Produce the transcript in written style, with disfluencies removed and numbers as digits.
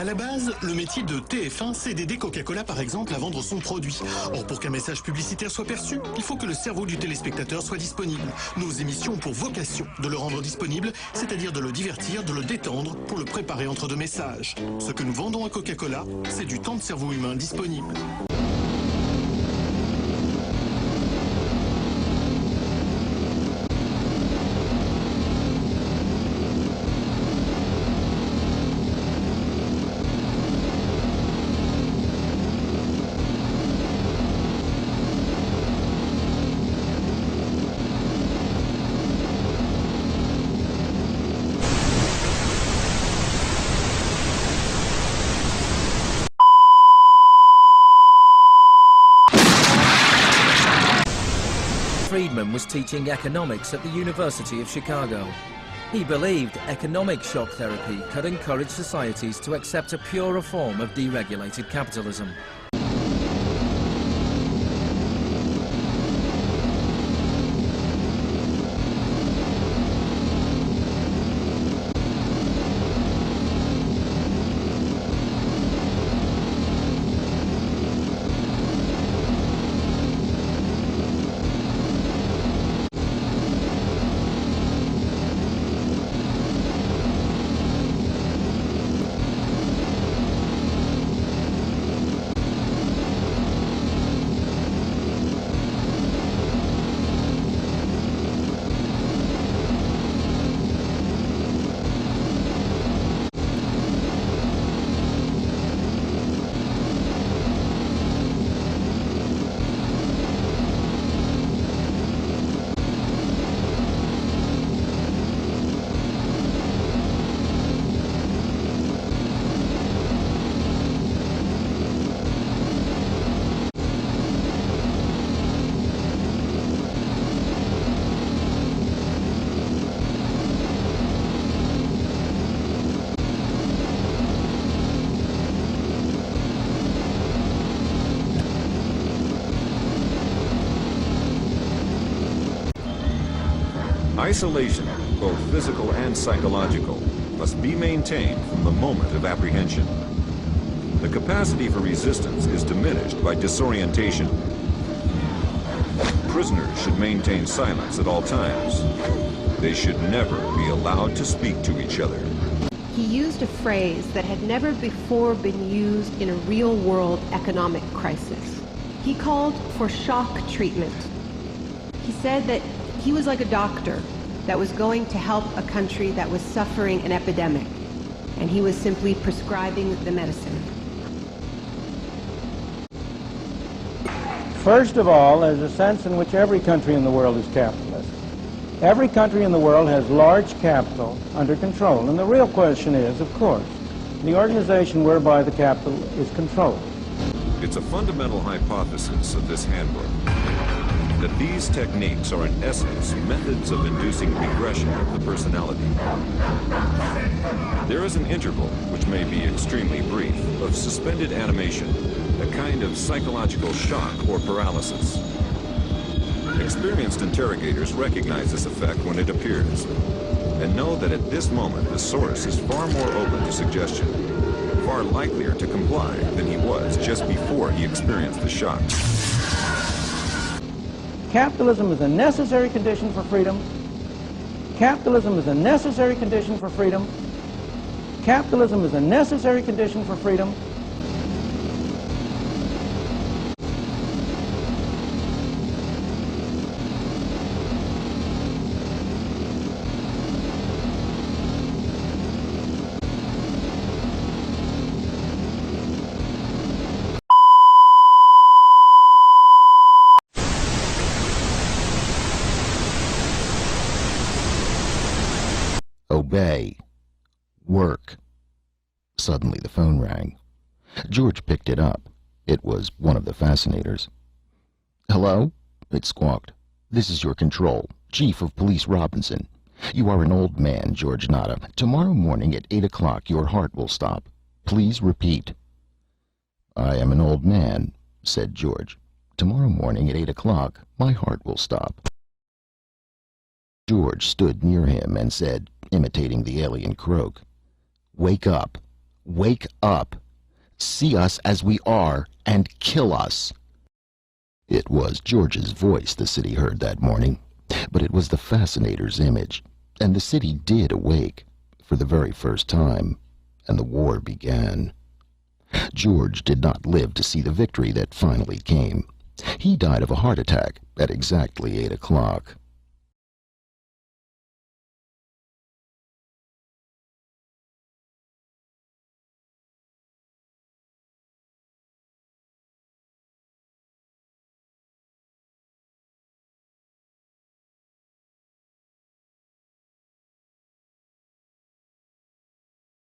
la base, le métier de TF1, c'est d'aider Coca-Cola par exemple à vendre son produit. Or, pour qu'un message publicitaire soit perçu, il faut que le cerveau du téléspectateur soit disponible. Nos émissions ont pour vocation de le rendre disponible, c'est-à-dire de le divertir, de le détendre, pour le préparer entre deux messages. Ce que nous vendons à Coca-Cola, c'est du temps de cerveau humain disponible. Friedman was teaching economics at the University of Chicago. He believed economic shock therapy could encourage societies to accept a purer form of deregulated capitalism. Isolation, both physical and psychological, must be maintained from the moment of apprehension. The capacity for resistance is diminished by disorientation. Prisoners should maintain silence at all times. They should never be allowed to speak to each other. He used a phrase that had never before been used in a real-world economic crisis. He called for shock treatment. He said that he was like a doctor that was going to help a country that was suffering an epidemic, and he was simply prescribing the medicine. First of all, there's a sense in which every country in the world is capitalist. Every country in the world has large capital under control, and the real question is, of course, the organization whereby the capital is controlled. It's a fundamental hypothesis of this handbook that these techniques are in essence methods of inducing regression of the personality. There is an interval, which may be extremely brief, of suspended animation, a kind of psychological shock or paralysis. Experienced interrogators recognize this effect when it appears, and know that at this moment the source is far more open to suggestion, far likelier to comply than he was just before he experienced the shock. Capitalism is a necessary condition for freedom. Capitalism is a necessary condition for freedom. Capitalism is a necessary condition for freedom. Obey. Work. Suddenly the phone rang. George picked it up. It was one of the Fascinators. "Hello?" it squawked. "This is your control. Chief of Police Robinson. You are an old man, George Nada. Tomorrow morning at 8 o'clock your heart will stop. Please repeat." "I am an old man," said George. "Tomorrow morning at 8 o'clock my heart will stop." George stood near him and said, imitating the alien croak, "Wake up. Wake up. See us as we are and kill us. It was George's voice the city heard that morning, but it was the Fascinators' image, and the city did awake for the very first time, and the war began. George did not live to see the victory that finally came. He died of a heart attack at exactly 8 o'clock.